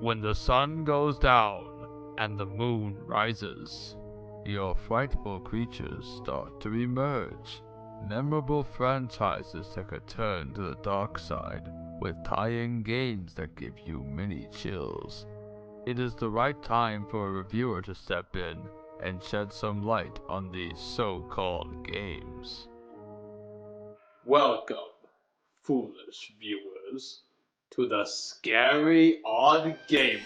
when the sun goes down and the moon rises, your frightful creatures start to emerge. Memorable franchises take a turn to the dark side with tie-in games that give you many chills. It is the right time for a reviewer to step in and shed some light on these so-called games. Welcome, foolish viewers, to the Scary OddGamer.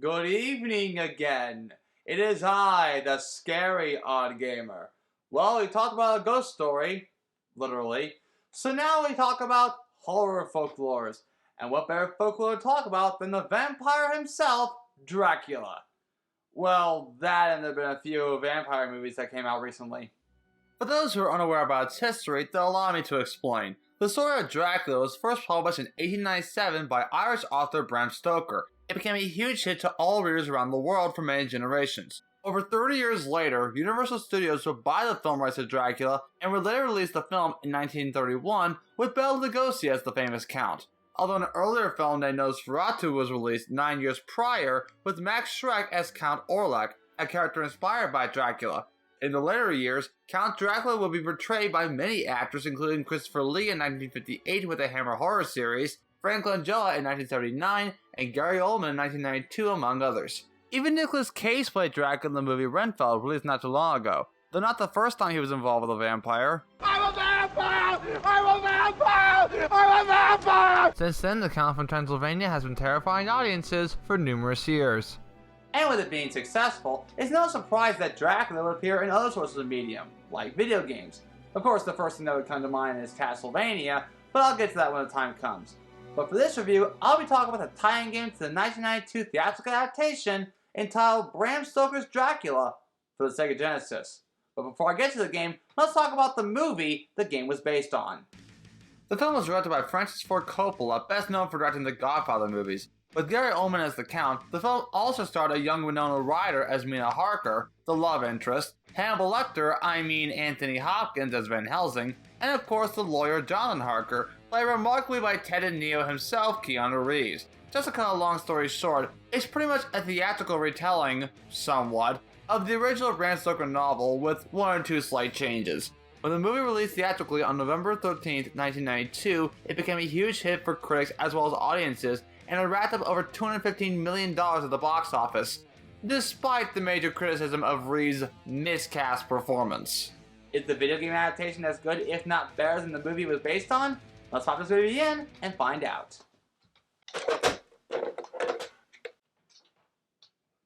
Good evening again. It is I, the Scary OddGamer. Well, we talked about a ghost story, literally. So now we talk about horror folklores. And what better folklore to talk about than the vampire himself, Dracula. Well, that and there have been a few vampire movies that came out recently. For those who are unaware about its history, they'll allow me to explain. The story of Dracula was first published in 1897 by Irish author Bram Stoker. It became a huge hit to all readers around the world for many generations. Over 30 years later, Universal Studios would buy the film rights to Dracula and would later release the film in 1931 with Bela Lugosi as the famous Count. Although an earlier film named Nosferatu was released 9 years prior with Max Schreck as Count Orlok, a character inspired by Dracula. In the later years, Count Dracula would be portrayed by many actors including Christopher Lee in 1958 with the Hammer horror series, Frank Langella in 1979, and Gary Oldman in 1992, among others. Even Nicolas Cage played Dracula in the movie Renfield, released not too long ago, though not the first time he was involved with a vampire. I'm a vampire! I'm a vampire! I'm a vampire! Since then, the Count from Transylvania has been terrifying audiences for numerous years. And with it being successful, it's no surprise that Dracula would appear in other sources of medium, like video games. Of course, the first thing that would come to mind is Castlevania, but I'll get to that when the time comes. But for this review, I'll be talking about the tie-in game to the 1992 theatrical adaptation entitled Bram Stoker's Dracula for the Sega Genesis. But before I get to the game, let's talk about the movie the game was based on. The film was directed by Francis Ford Coppola, best known for directing the Godfather movies. With Gary Oldman as the Count, the film also starred a young Winona Ryder as Mina Harker, the love interest, Hannibal Lecter, Anthony Hopkins as Van Helsing, and of course the lawyer Jonathan Harker, played remarkably by Ted and Neo himself, Keanu Reeves. Just to cut a long story short, it's pretty much a theatrical retelling, somewhat, of the original Bram Stoker novel with one or two slight changes. When the movie released theatrically on November 13th, 1992, it became a huge hit for critics as well as audiences, and it racked up over $215 million at the box office, despite the major criticism of Reeves' miscast performance. Is the video game adaptation as good, if not better, than the movie it was based on? Let's pop this movie in and find out.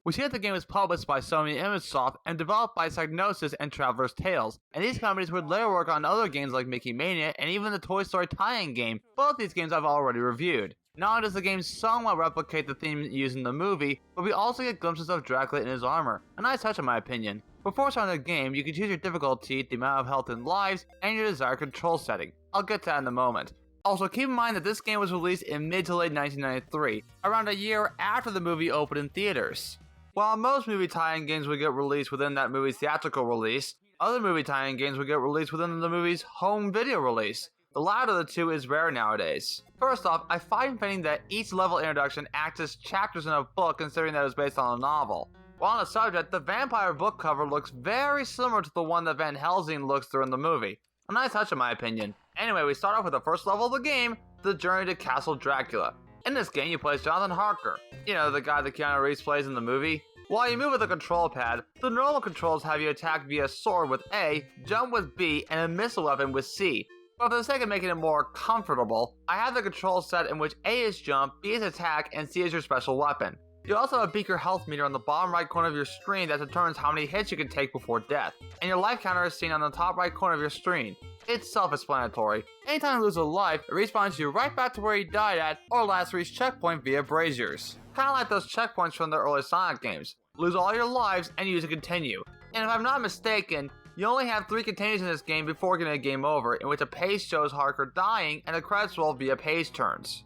We see that the game was published by Sony ImageSoft and developed by Psygnosis and Traveler's Tales, and these companies would later work on other games like Mickey Mania and even the Toy Story tie-in game. Both these games I've already reviewed. Not only does the game somewhat replicate the theme used in the movie, but we also get glimpses of Dracula in his armor. A nice touch in my opinion. Before starting the game, you can choose your difficulty, the amount of health and lives, and your desired control setting. I'll get to that in a moment. Also, keep in mind that this game was released in mid to late 1993, around a year after the movie opened in theaters. While most movie tie-in games would get released within that movie's theatrical release, other movie tie-in games would get released within the movie's home video release. The latter of the two is rare nowadays. First off, I find fitting that each level introduction acts as chapters in a book considering that it was based on a novel. While on the subject, the vampire book cover looks very similar to the one that Van Helsing looks through in the movie. A nice touch in my opinion. Anyway, we start off with the first level of the game, the journey to Castle Dracula. In this game, you play as Jonathan Harker. You know, the guy that Keanu Reeves plays in the movie. While you move with the control pad, the normal controls have you attack via sword with A, jump with B, and a missile weapon with C. But for the sake of making it more comfortable, I have the control set in which A is jump, B is attack, and C is your special weapon. You also have a beaker health meter on the bottom right corner of your screen that determines how many hits you can take before death, and your life counter is seen on the top right corner of your screen. It's self-explanatory. Anytime you lose a life, it respawns you right back to where you died at or last reached checkpoint via braziers. Kinda like those checkpoints from the early Sonic games. Lose all your lives and use to continue. And if I'm not mistaken, you only have 3 continues in this game before getting a game over, in which a page shows Harker dying and the credits roll via page turns.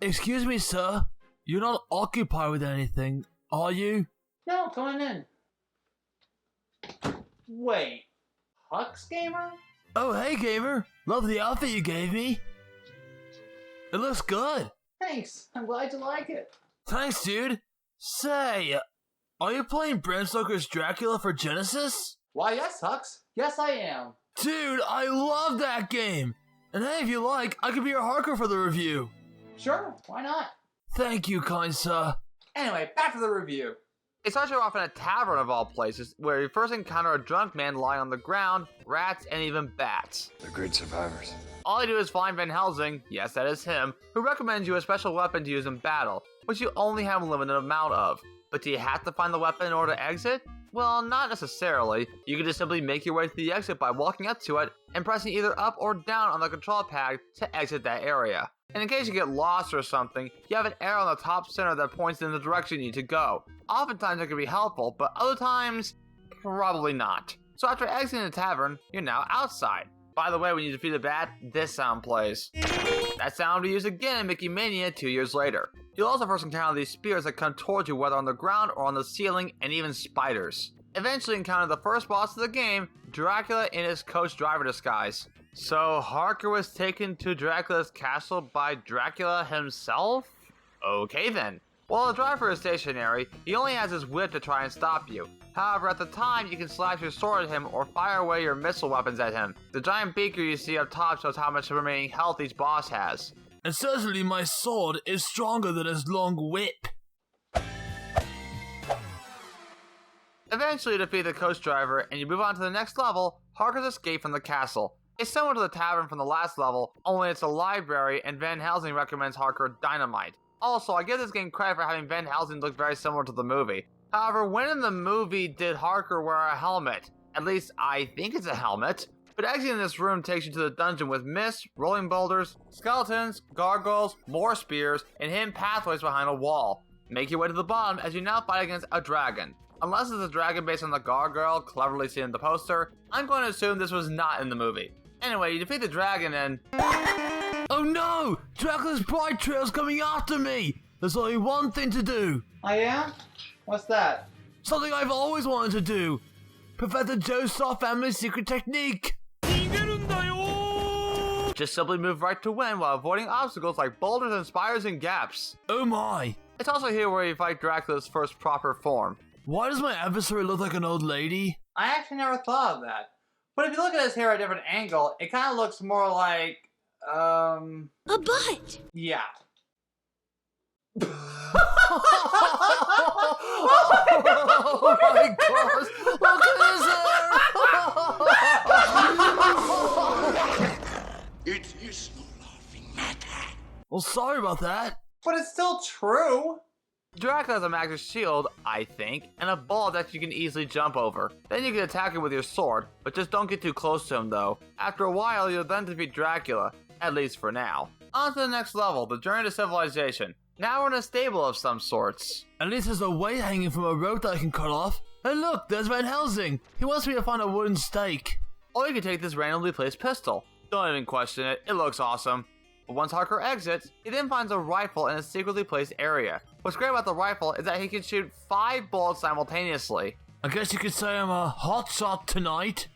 Excuse me, sir. You're not occupied with anything, are you? No, come on in. Wait, Huxgamr? Oh, hey, gamer. Love the outfit you gave me. It looks good. Thanks, I'm glad you like it. Thanks, dude. Say, are you playing Bram Stoker's Dracula for Genesis? Why, yes, Hux. Yes, I am. Dude, I love that game. And hey, if you like, I could be your harker for the review. Sure, why not? Thank you, kind sir. Anyway, back to the review. It starts you off in a tavern of all places, where you first encounter a drunk man lying on the ground, rats, and even bats. They're great survivors. All you do is find Van Helsing, yes that is him, who recommends you a special weapon to use in battle, which you only have a limited amount of. But do you have to find the weapon in order to exit? Well, not necessarily. You can just simply make your way to the exit by walking up to it and pressing either up or down on the control pad to exit that area. And in case you get lost or something, you have an arrow on the top center that points in the direction you need to go. Oftentimes it can be helpful, but other times, probably not. So after exiting the tavern, you're now outside. By the way, when you defeat a bat, this sound plays. That sound will be used again in Mickey Mania 2 years later. You'll also first encounter these spears that come towards you whether on the ground or on the ceiling, and even spiders. Eventually encounter the first boss of the game, Dracula in his coach driver disguise. So Harker was taken to Dracula's castle by Dracula himself? Okay then. While the driver is stationary, he only has his whip to try and stop you. However, at the time, you can slash your sword at him or fire away your missile weapons at him. The giant beaker you see up top shows how much remaining health each boss has. And certainly my sword is stronger than his long whip. Eventually you defeat the coach driver and you move on to the next level, Harker's escape from the castle. It's similar to the tavern from the last level, only it's a library and Van Helsing recommends Harker dynamite. Also, I give this game credit for having Van Helsing look very similar to the movie. However, when in the movie did Harker wear a helmet? At least I think it's a helmet. But exiting this room takes you to the dungeon with mist, rolling boulders, skeletons, gargoyles, more spears, and hidden pathways behind a wall. Make your way to the bottom as you now fight against a dragon. Unless it's a dragon based on the gargoyle cleverly seen in the poster, I'm going to assume this was not in the movie. Anyway, you defeat the dragon and... Oh no! Dracula's bride trail's coming after me! There's only one thing to do. Oh yeah? What's that? Something I've always wanted to do. Perfect the Joestar family's secret technique. Just simply move right to win while avoiding obstacles like boulders and spires and gaps. Oh my. It's also here where you fight Dracula's first proper form. Why does my adversary look like an old lady? I actually never thought of that. But if you look at his hair at a different angle, it kind of looks more like, a butt! yeah. Oh my gosh! Look at his hair! It is no laughing matter. Well, sorry about that. But it's still true. Dracula has a magic shield, I think, and a ball that you can easily jump over. Then you can attack him with your sword, but just don't get too close to him though. After a while, you'll then defeat Dracula, at least for now. On to the next level, the Journey to Civilization. Now we're in a stable of some sorts. At least there's a weight hanging from a rope that I can cut off. And look, there's Van Helsing. He wants me to find a wooden stake. Or you can take this randomly placed pistol. Don't even question it, it looks awesome. But once Harker exits, he then finds a rifle in a secretly placed area. What's great about the rifle is that he can shoot 5 bullets simultaneously. I guess you could say I'm a hot shot tonight.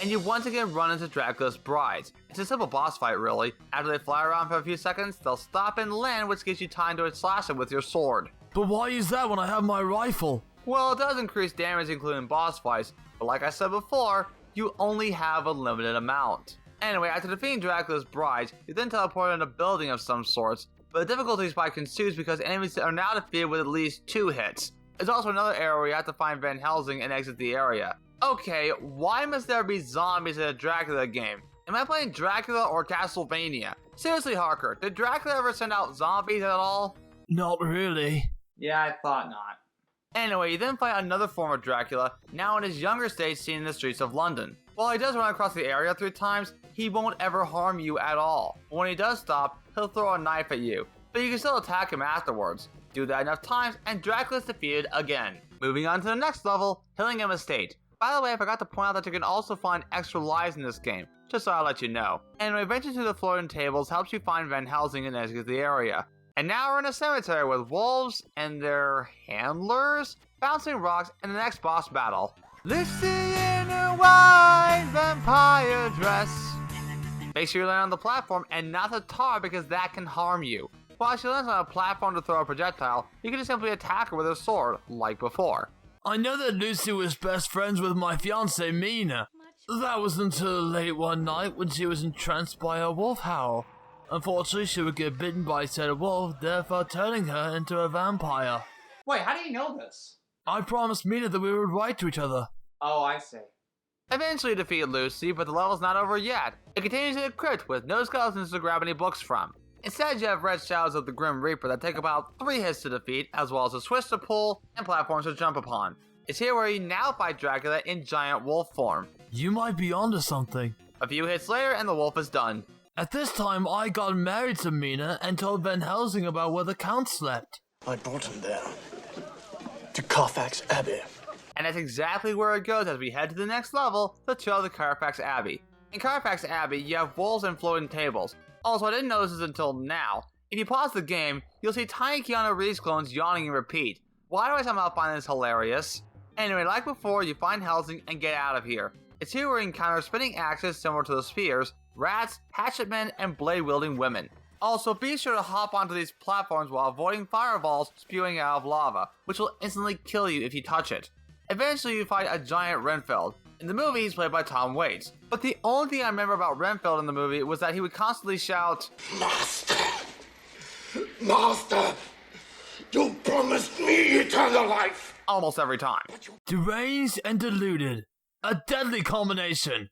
And you once again run into Dracula's brides. It's a simple boss fight really. After they fly around for a few seconds, they'll stop and land, which gives you time to slash them with your sword. But why use that when I have my rifle? Well, it does increase damage including boss fights, but like I said before, you only have a limited amount. Anyway, after defeating Dracula's brides, you then teleport in a building of some sorts, but the difficulty spike ensues because enemies are now defeated with at least 2 hits. There's also another area where you have to find Van Helsing and exit the area. Okay, why must there be zombies in a Dracula game? Am I playing Dracula or Castlevania? Seriously, Harker, did Dracula ever send out zombies at all? Not really. Yeah, I thought not. Anyway, you then fight another form of Dracula, now in his younger stage seen in the streets of London. While he does run across the area 3 times, he won't ever harm you at all. When he does stop, he'll throw a knife at you, but you can still attack him afterwards. Do that enough times, and Dracula's defeated again. Moving on to the next level, Hillingham Estate. By the way, I forgot to point out that you can also find extra lives in this game, just so I'll let you know. Anyway, venture to the floating tables helps you find Van Helsing and exit the area. And now we're in a cemetery with wolves and their handlers bouncing rocks in the next boss battle. Lucy in a white vampire dress. Make sure you land on the platform and not the tar because that can harm you. While she lands on a platform to throw a projectile, you can just simply attack her with a sword, like before. I know that Lucy was best friends with my fiancée Mina. That was until late one night when she was entranced by a wolf howl. Unfortunately, she would get bitten by said wolf, therefore turning her into a vampire. Wait, how do you know this? I promised Mina that we would write to each other. Oh, I see. Eventually you defeat Lucy, but the level's not over yet. It continues in the crypt with no skeletons to grab any books from. Instead, you have red shadows of the Grim Reaper that take about 3 hits to defeat, as well as a switch to pull and platforms to jump upon. It's here where you now fight Dracula in giant wolf form. You might be onto something. A few hits later and the wolf is done. At this time, I got married to Mina and told Van Helsing about where the Count slept. I brought him there. To Carfax Abbey. And that's exactly where it goes as we head to the next level, the trail to Carfax Abbey. In Carfax Abbey, you have wolves and floating tables. Also, I didn't notice this until now. If you pause the game, you'll see tiny Keanu Reeves clones yawning and repeat. Why do I somehow find this hilarious? Anyway, like before, you find Helsing and get out of here. It's here where you encounter spinning axes similar to the spears, rats, hatchet men, and blade-wielding women. Also, be sure to hop onto these platforms while avoiding fireballs spewing out of lava, which will instantly kill you if you touch it. Eventually, you fight a giant Renfield. In the movie, he's played by Tom Waits. But the only thing I remember about Renfield in the movie was that he would constantly shout, Master! Master! You promised me eternal life! almost every time. Deranged and deluded. A deadly combination.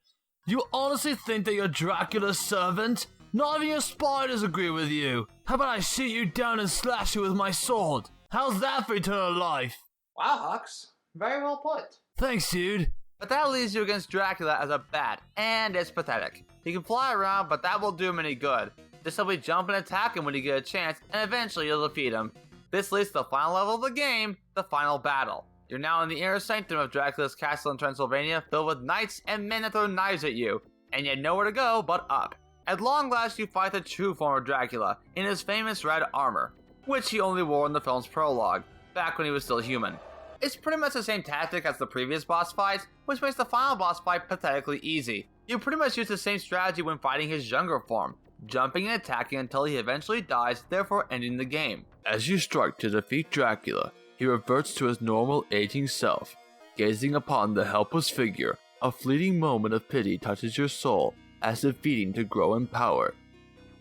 You honestly think that you're Dracula's servant? Not even your spiders agree with you. How about I shoot you down and slash you with my sword? How's that for eternal life? Wow, Hux. Very well put. Thanks, dude. But that leaves you against Dracula as a bat, and it's pathetic. He can fly around, but that won't do him any good. Just simply jump and attack him when you get a chance, and eventually you'll defeat him. This leads to the final level of the game, the final battle. You're now in the inner sanctum of Dracula's castle in Transylvania, filled with knights and men that throw knives at you, and you have nowhere to go but up. At long last, you fight the true form of Dracula, in his famous red armor, which he only wore in the film's prologue, back when he was still human. It's pretty much the same tactic as the previous boss fights, which makes the final boss fight pathetically easy. You pretty much use the same strategy when fighting his younger form, jumping and attacking until he eventually dies, therefore ending the game. As you strike to defeat Dracula, he reverts to his normal aging self. Gazing upon the helpless figure, a fleeting moment of pity touches your soul as if feeding to grow in power.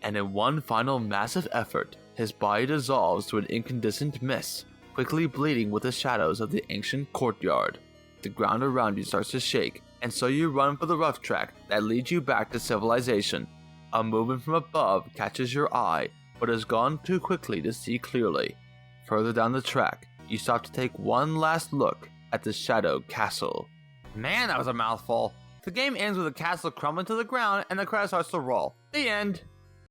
And in one final massive effort, his body dissolves to an incandescent mist, quickly bleeding with the shadows of the ancient courtyard. The ground around you starts to shake, and so you run for the rough track that leads you back to civilization. A movement from above catches your eye, but has gone too quickly to see clearly. Further down the track, you stop to take one last look at the Shadow Castle. Man, that was a mouthful. The game ends with the castle crumbling to the ground and the credits starts to roll. The end.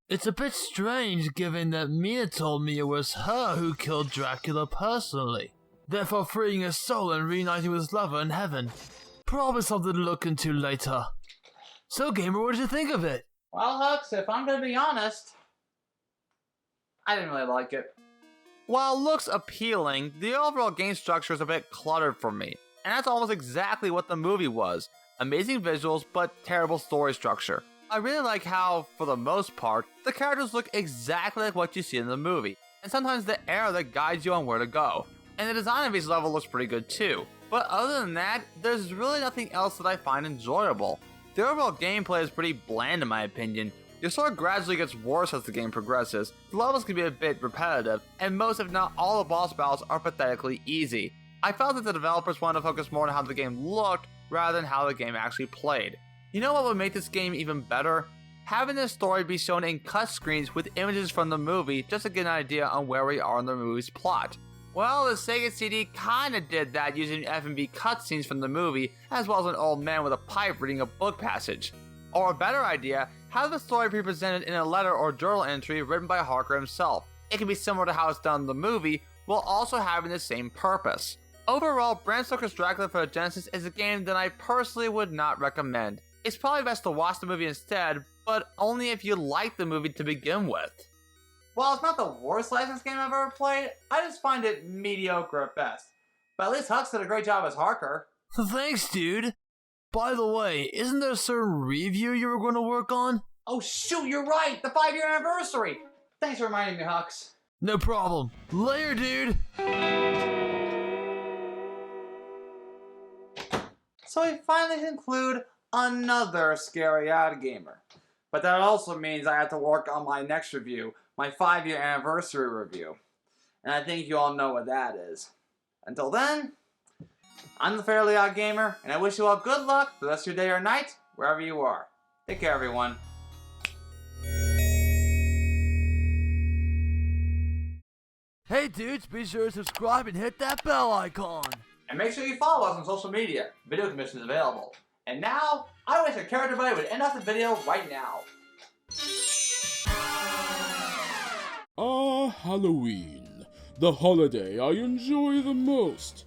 It's a bit strange given that Mia told me it was her who killed Dracula personally, therefore freeing his soul and reuniting with his lover in heaven. Probably something to look into later. So gamer, what did you think of it? Well, Hux, if I'm gonna be honest, I didn't really like it. While it looks appealing, the overall game structure is a bit cluttered for me, and that's almost exactly what the movie was. Amazing visuals, but terrible story structure. I really like how, for the most part, the characters look exactly like what you see in the movie, and sometimes the arrow that guides you on where to go. And the design of each level looks pretty good too. But other than that, there's really nothing else that I find enjoyable. The overall gameplay is pretty bland in my opinion. Your story gradually gets worse as the game progresses, the levels can be a bit repetitive, and most if not all the boss battles are pathetically easy. I felt that the developers wanted to focus more on how the game looked rather than how the game actually played. You know what would make this game even better? Having this story be shown in cut screens with images from the movie just to get an idea on where we are in the movie's plot. Well, the Sega CD kinda did that using F&B cutscenes from the movie, as well as an old man with a pipe reading a book passage. Or a better idea, have the story be presented in a letter or journal entry written by Harker himself. It can be similar to how it's done in the movie, while also having the same purpose. Overall, Bram Stoker's Dracula for the Genesis is a game that I personally would not recommend. It's probably best to watch the movie instead, but only if you like the movie to begin with. While it's not the worst licensed game I've ever played, I just find it mediocre at best. But at least Hux did a great job as Harker. Thanks, dude. By the way, isn't there a certain review you were going to work on? Oh shoot, you're right! The 5-year anniversary! Thanks for reminding me, Hux. No problem. Later, dude. So we finally conclude another Scary OddGamer. But that also means I have to work on my next review, my 5-year anniversary review. And I think you all know what that is. Until then, I'm the Fairly Odd Gamer, and I wish you all good luck for the rest of your day or night, wherever you are. Take care, everyone. Hey, dudes, be sure to subscribe and hit that bell icon. And make sure you follow us on social media. Video commission is available. And now, I wish a character buddy would end off the video right now. Halloween. The holiday I enjoy the most.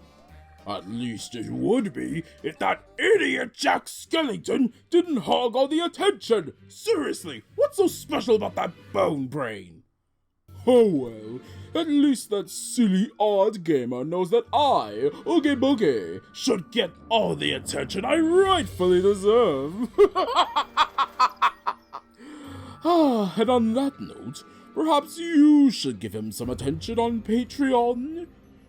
At least it would be if that idiot Jack Skellington didn't hog all the attention. Seriously, what's so special about that bone brain? Oh well, at least that silly odd gamer knows that I, Oogie Boogie, should get all the attention I rightfully deserve. And on that note, perhaps you should give him some attention on Patreon.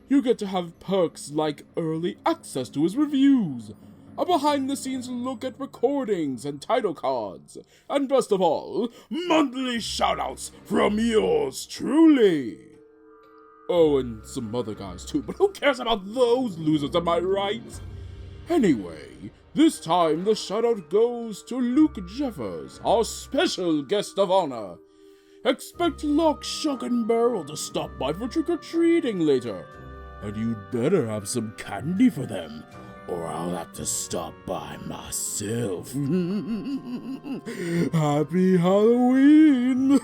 You get to have perks like early access to his reviews, a behind-the-scenes look at recordings and title cards, and best of all, monthly shoutouts from yours truly. Oh, and some other guys too, but who cares about those losers, am I right? Anyway, this time the shoutout goes to Luke Jeffers, our special guest of honor. Expect Lock, Shock, and Barrel to stop by for trick-or-treating later. And you'd better have some candy for them, or I'll have to stop by myself. Happy Halloween!